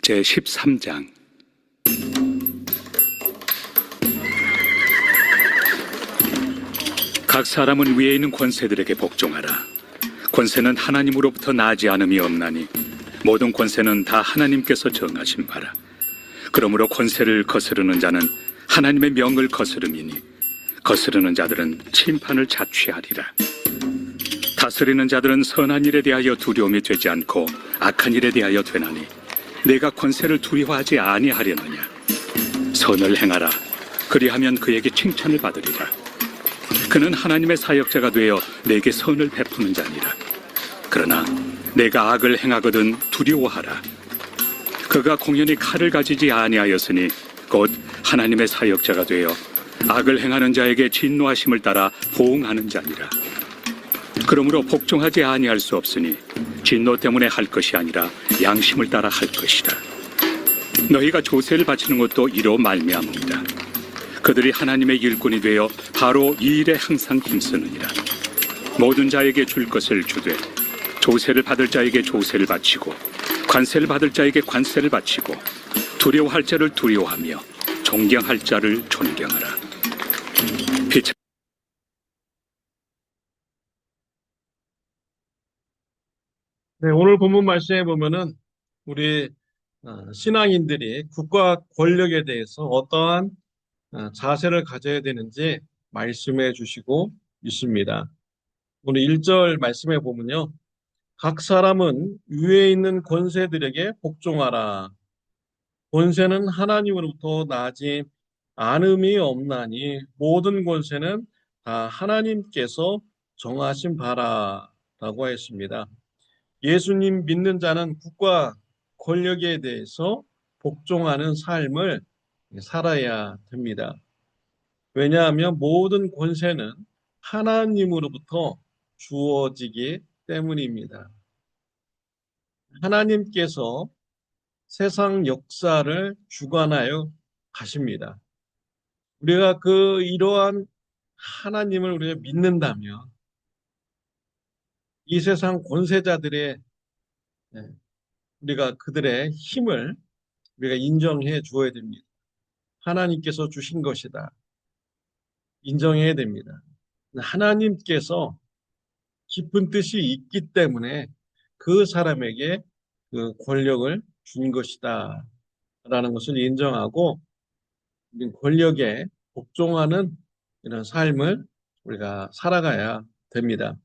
제13장. 각 사람은 위에 있는 권세들에게 복종하라. 권세는 하나님으로부터 나지 않음이 없나니 모든 권세는 다 하나님께서 정하신 바라. 그러므로 권세를 거스르는 자는 하나님의 명을 거스름이니 거스르는 자들은 심판을 자취하리라. 다스리는 자들은 선한 일에 대하여 두려움이 되지 않고 악한 일에 대하여 되나니 내가 권세를 두려워하지 아니하려느냐. 선을 행하라. 그리하면 그에게 칭찬을 받으리라. 그는 하나님의 사역자가 되어 내게 선을 베푸는 자니라. 그러나 내가 악을 행하거든 두려워하라. 그가 공연히 칼을 가지지 아니하였으니 곧 하나님의 사역자가 되어 악을 행하는 자에게 진노하심을 따라 보응하는 자니라. 그러므로 복종하지 아니할 수 없으니 진노 때문에 할 것이 아니라 양심을 따라 할 것이라. 너희가 조세를 바치는 것도 이로 말미암음이라. 그들이 하나님의 일꾼이 되어 바로 이 일에 항상 힘쓰느니라. 모든 자에게 줄 것을 주되 조세를 받을 자에게 조세를 바치고 관세를 받을 자에게 관세를 바치고 두려워할 자를 두려워하며 존경할 자를 존경하라. 네, 오늘 본문 말씀에 보면은 우리 신앙인들이 국가 권력에 대해서 어떠한 자세를 가져야 되는지 말씀해 주시고 있습니다. 오늘 1절 말씀에 보면요. 각 사람은 위에 있는 권세들에게 복종하라. 권세는 하나님으로부터 나지 않음이 없나니 모든 권세는 다 하나님께서 정하신 바라라고 했습니다. 예수님 믿는 자는 국가 권력에 대해서 복종하는 삶을 살아야 됩니다. 왜냐하면 모든 권세는 하나님으로부터 주어지기 때문입니다. 하나님께서 세상 역사를 주관하여 가십니다. 우리가 이러한 하나님을 우리가 믿는다면 이 세상 권세자들의 우리가 그들의 힘을 우리가 인정해 주어야 됩니다. 하나님께서 주신 것이다. 인정해야 됩니다. 하나님께서 깊은 뜻이 있기 때문에 그 사람에게 그 권력을 준 것이다. 라는 것을 인정하고 권력에 복종하는 이런 삶을 우리가 살아가야 됩니다.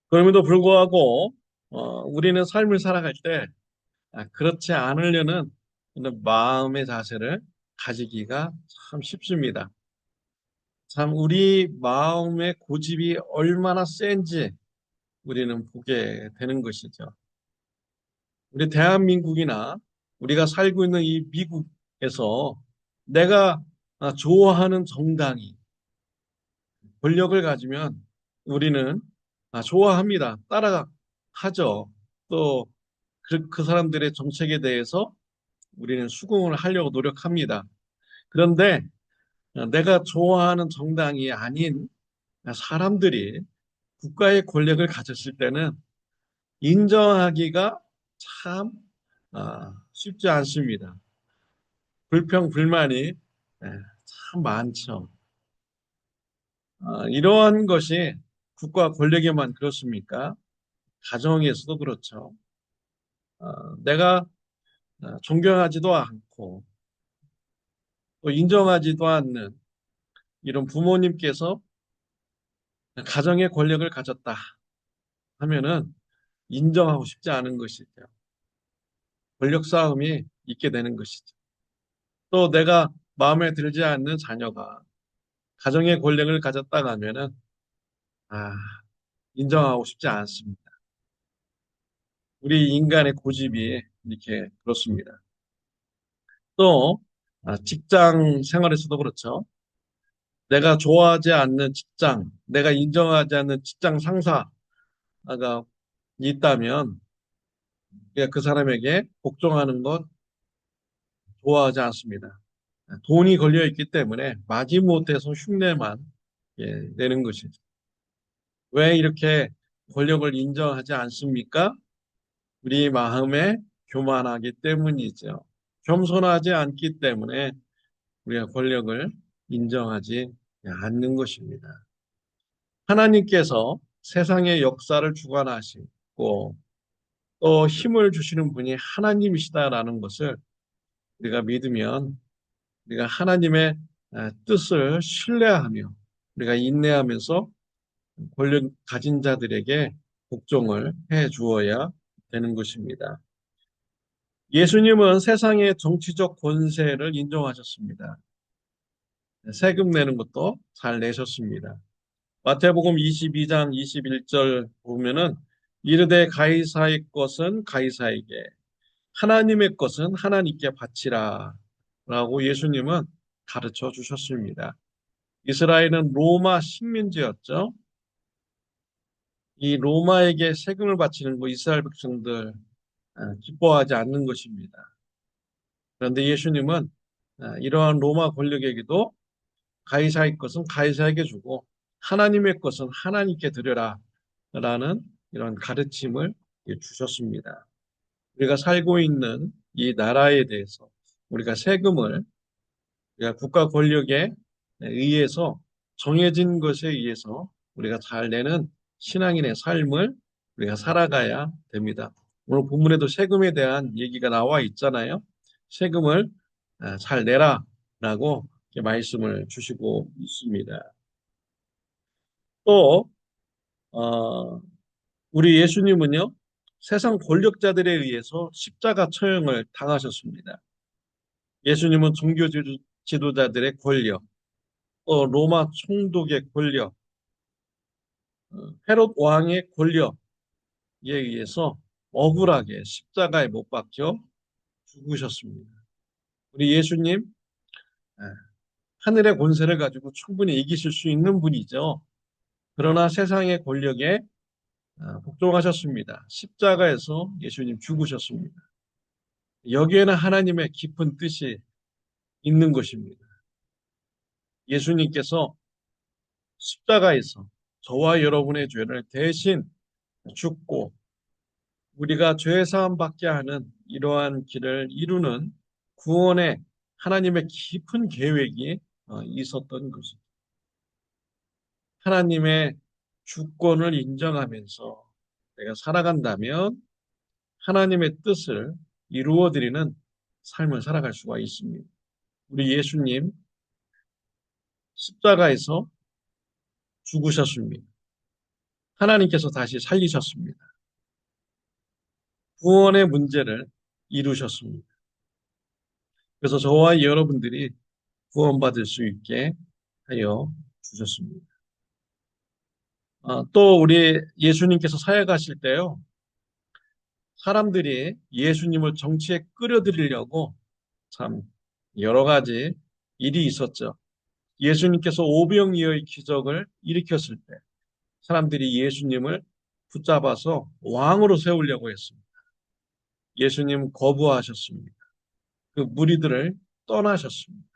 그럼에도 불구하고 우리는 삶을 살아갈 때 그렇지 않으려는 이런 마음의 자세를 가지기가 참 쉽습니다. 참 우리 마음의 고집이 얼마나 센지 우리는 보게 되는 것이죠. 우리 대한민국이나 우리가 살고 있는 이 미국에서 내가 좋아하는 정당이 권력을 가지면 우리는 좋아합니다. 따라하죠. 또 그 사람들의 정책에 대해서 우리는 수긍을 하려고 노력합니다. 그런데 내가 좋아하는 정당이 아닌 사람들이 국가의 권력을 가졌을 때는 인정하기가 참 쉽지 않습니다. 불평, 불만이 참 많죠. 이러한 것이 국가 권력에만 그렇습니까? 가정에서도 그렇죠. 내가 존경하지도 않고 또 인정하지도 않는 이런 부모님께서 가정의 권력을 가졌다 하면은 인정하고 싶지 않은 것이죠. 권력 싸움이 있게 되는 것이죠. 또 내가 마음에 들지 않는 자녀가 가정의 권력을 가졌다 하면은 인정하고 싶지 않습니다. 우리 인간의 고집이 이렇게 그렇습니다. 또 직장 생활에서도 그렇죠. 내가 좋아하지 않는 직장, 내가 인정하지 않는 직장 상사가 있다면 그 사람에게 복종하는 건 좋아하지 않습니다. 돈이 걸려 있기 때문에 마지못해서 흉내만 내는 것이죠. 왜 이렇게 권력을 인정하지 않습니까? 우리 마음의 교만하기 때문이죠. 겸손하지 않기 때문에 우리가 권력을 인정하지 않는 것입니다. 하나님께서 세상의 역사를 주관하시고 또 힘을 주시는 분이 하나님이시다라는 것을 우리가 믿으면 우리가 하나님의 뜻을 신뢰하며 우리가 인내하면서 권력 가진 자들에게 복종을 해 주어야 되는 것입니다. 예수님은 세상의 정치적 권세를 인정하셨습니다. 세금 내는 것도 잘 내셨습니다. 마태복음 22장 21절 보면은 이르되 가이사의 것은 가이사에게 하나님의 것은 하나님께 바치라 라고 예수님은 가르쳐 주셨습니다. 이스라엘은 로마 식민지였죠. 이 로마에게 세금을 바치는 거 이스라엘 백성들 기뻐하지 않는 것입니다. 그런데 예수님은 이러한 로마 권력에게도 가이사의 것은 가이사에게 주고 하나님의 것은 하나님께 드려라 라는 이런 가르침을 주셨습니다. 우리가 살고 있는 이 나라에 대해서 우리가 세금을 우리가 국가 권력에 의해서 정해진 것에 의해서 우리가 잘 내는 신앙인의 삶을 우리가 살아가야 됩니다. 오늘 본문에도 세금에 대한 얘기가 나와 있잖아요. 세금을 잘 내라라고 말씀을 주시고 있습니다. 또 우리 예수님은요, 세상 권력자들에 의해서 십자가 처형을 당하셨습니다. 예수님은 종교 지도자들의 권력, 또 로마 총독의 권력, 헤롯 왕의 권력에 의해서 억울하게 십자가에 못 박혀 죽으셨습니다. 우리 예수님 하늘의 권세를 가지고 충분히 이기실 수 있는 분이죠. 그러나 세상의 권력에 복종하셨습니다. 십자가에서 예수님 죽으셨습니다. 여기에는 하나님의 깊은 뜻이 있는 것입니다. 예수님께서 십자가에서 저와 여러분의 죄를 대신 죽고 우리가 죄 사함 받게 하는 이러한 길을 이루는 구원의 하나님의 깊은 계획이 있었던 것입니다. 하나님의 주권을 인정하면서 내가 살아간다면 하나님의 뜻을 이루어드리는 삶을 살아갈 수가 있습니다. 우리 예수님 십자가에서 죽으셨습니다. 하나님께서 다시 살리셨습니다. 구원의 문제를 이루셨습니다. 그래서 저와 여러분들이 구원받을 수 있게 하여 주셨습니다. 또 우리 예수님께서 사역하실 때요, 사람들이 예수님을 정치에 끌어들이려고 참 여러 가지 일이 있었죠. 예수님께서 오병이어의 기적을 일으켰을 때 사람들이 예수님을 붙잡아서 왕으로 세우려고 했습니다. 예수님 거부하셨습니다. 그 무리들을 떠나셨습니다.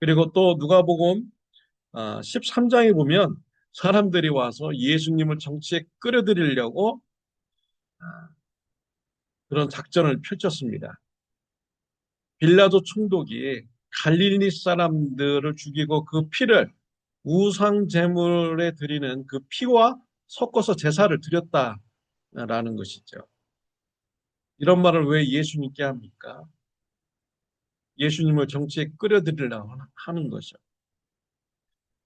그리고 또 누가복음 13장에 보면 사람들이 와서 예수님을 정치에 끌어들이려고 그런 작전을 펼쳤습니다. 빌라도 총독이 갈릴리 사람들을 죽이고 그 피를 우상 제물에 드리는 그 피와 섞어서 제사를 드렸다라는 것이죠. 이런 말을 왜 예수님께 합니까? 예수님을 정치에 끌어들이려고 하는 것이죠.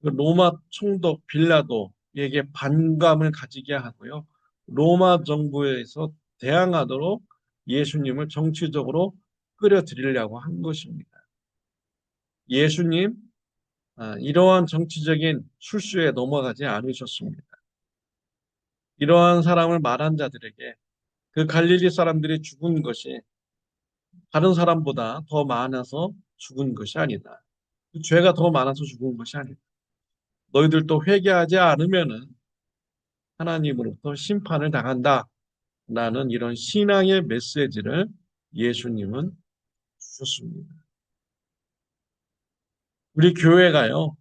로마 총독 빌라도에게 반감을 가지게 하고요. 로마 정부에서 대항하도록 예수님을 정치적으로 끌어들이려고 한 것입니다. 예수님 이러한 정치적인 술수에 넘어가지 않으셨습니다. 이러한 사람을 말한 자들에게 그 갈릴리 사람들이 죽은 것이 다른 사람보다 더 많아서 죽은 것이 아니다. 그 죄가 더 많아서 죽은 것이 아니다. 너희들도 회개하지 않으면은 하나님으로부터 심판을 당한다. 라는 이런 신앙의 메시지를 예수님은 주셨습니다. 우리 교회가요,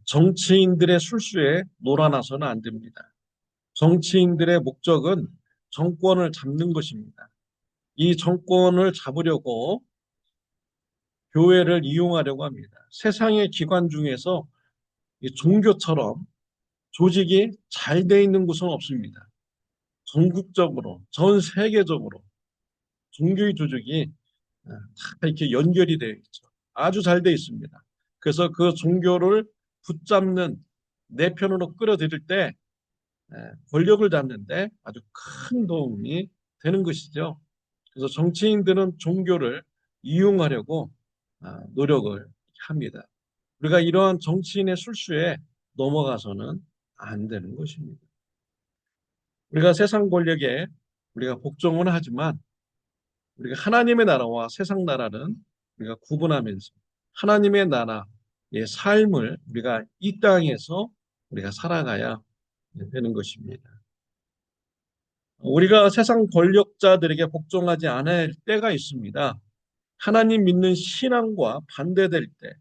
정치인들의 술수에 놀아나서는 안 됩니다. 정치인들의 목적은 정권을 잡는 것입니다. 이 정권을 잡으려고 교회를 이용하려고 합니다. 세상의 기관 중에서 이 종교처럼 조직이 잘 돼 있는 곳은 없습니다. 전국적으로, 전 세계적으로 종교의 조직이 다 이렇게 연결이 되어 있죠. 아주 잘 되어 있습니다. 그래서 그 종교를 붙잡는 내 편으로 끌어들일 때 권력을 잡는데 아주 큰 도움이 되는 것이죠. 그래서 정치인들은 종교를 이용하려고 노력을 합니다. 우리가 이러한 정치인의 술수에 넘어가서는 안 되는 것입니다. 우리가 세상 권력에 우리가 복종은 하지만 우리가 하나님의 나라와 세상 나라는 우리가 구분하면서 하나님의 나라의 삶을 우리가 이 땅에서 우리가 살아가야 되는 것입니다. 우리가 세상 권력자들에게 복종하지 않아야 할 때가 있습니다. 하나님 믿는 신앙과 반대될 때,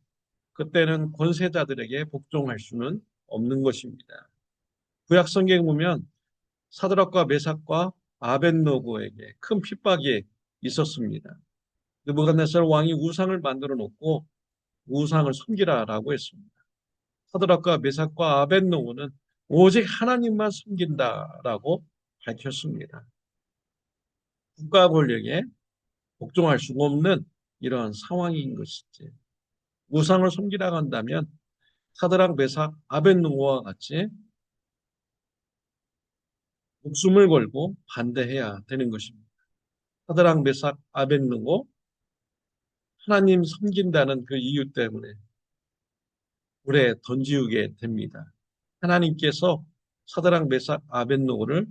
그때는 권세자들에게 복종할 수는 없는 것입니다. 구약 성경에 보면 사드락과 메삭과 아벳노고에게 큰 핍박이 있었습니다. 느부갓네살 왕이 우상을 만들어 놓고 우상을 섬기라라고 했습니다. 사드락과 메삭과 아벳노고는 오직 하나님만 섬긴다라고 밝혔습니다. 국가 권력에 복종할 수가 없는 이러한 상황인 것이지. 우상을 섬기라고 한다면 사드락, 메삭, 아벳노고와 같이 목숨을 걸고 반대해야 되는 것입니다. 사드락, 메삭, 아벳노고 하나님 섬긴다는 그 이유 때문에 불에 던지우게 됩니다. 하나님께서 사드락, 메삭, 아벳노고를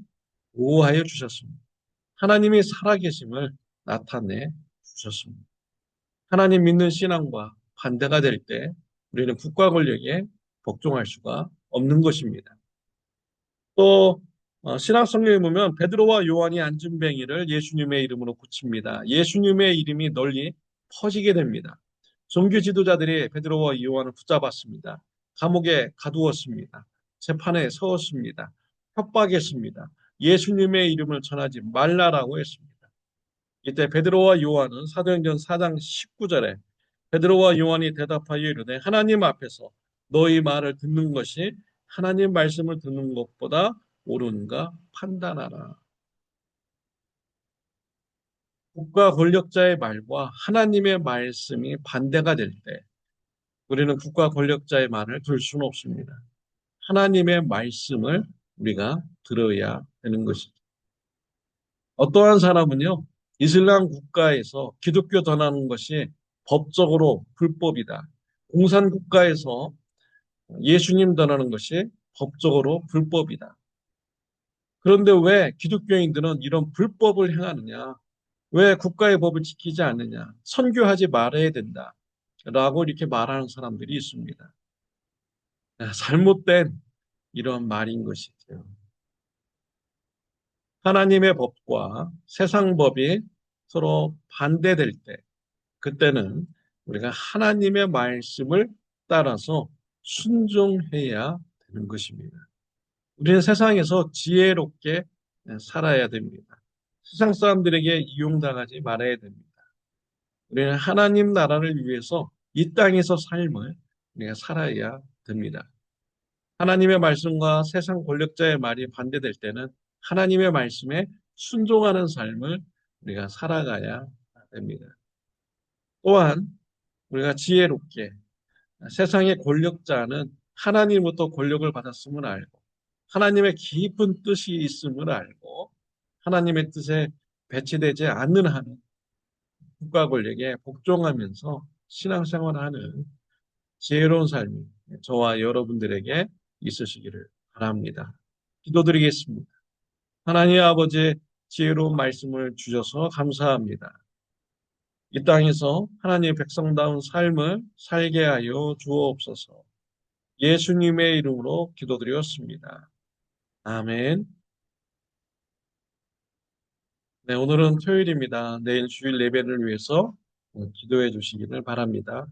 보호하여 주셨습니다. 하나님의 살아계심을 나타내 주셨습니다. 하나님 믿는 신앙과 반대가 될 때 우리는 국가 권력에 복종할 수가 없는 것입니다. 또 신약 성경에 보면 베드로와 요한이 안진뱅이를 예수님의 이름으로 고칩니다. 예수님의 이름이 널리 퍼지게 됩니다. 종교 지도자들이 베드로와 요한을 붙잡았습니다. 감옥에 가두었습니다. 재판에 서었습니다. 협박했습니다. 예수님의 이름을 전하지 말라라고 했습니다. 이때 베드로와 요한은 사도행전 4장 19절에 베드로와 요한이 대답하여 이르되 하나님 앞에서 너희 말을 듣는 것이 하나님 말씀을 듣는 것보다 옳은가 판단하라. 국가 권력자의 말과 하나님의 말씀이 반대가 될 때 우리는 국가 권력자의 말을 들을 수는 없습니다. 하나님의 말씀을 우리가 들어야 되는 것이죠. 어떠한 사람은요, 이슬람 국가에서 기독교 전하는 것이 법적으로 불법이다. 공산 국가에서 예수님 전하는 것이 법적으로 불법이다. 그런데 왜 기독교인들은 이런 불법을 행하느냐? 왜 국가의 법을 지키지 않느냐? 선교하지 말아야 된다. 라고 이렇게 말하는 사람들이 있습니다. 잘못된 이런 말인 것이죠. 하나님의 법과 세상 법이 서로 반대될 때, 그때는 우리가 하나님의 말씀을 따라서 순종해야 되는 것입니다. 우리는 세상에서 지혜롭게 살아야 됩니다. 세상 사람들에게 이용당하지 말아야 됩니다. 우리는 하나님 나라를 위해서 이 땅에서 삶을 우리가 살아야 됩니다. 하나님의 말씀과 세상 권력자의 말이 반대될 때는 하나님의 말씀에 순종하는 삶을 우리가 살아가야 됩니다. 또한 우리가 지혜롭게 세상의 권력자는 하나님부터 권력을 받았음을 알고 하나님의 깊은 뜻이 있음을 알고 하나님의 뜻에 배치되지 않는 한은 국가 권력에 복종하면서 신앙생활하는 지혜로운 삶이 저와 여러분들에게 있으시기를 바랍니다. 기도드리겠습니다. 하나님 아버지 지혜로운 말씀을 주셔서 감사합니다. 이 땅에서 하나님의 백성다운 삶을 살게 하여 주옵소서. 예수님의 이름으로 기도드렸습니다. 아멘. 네, 오늘은 토요일입니다. 내일 주일 예배를 위해서 기도해 주시기를 바랍니다.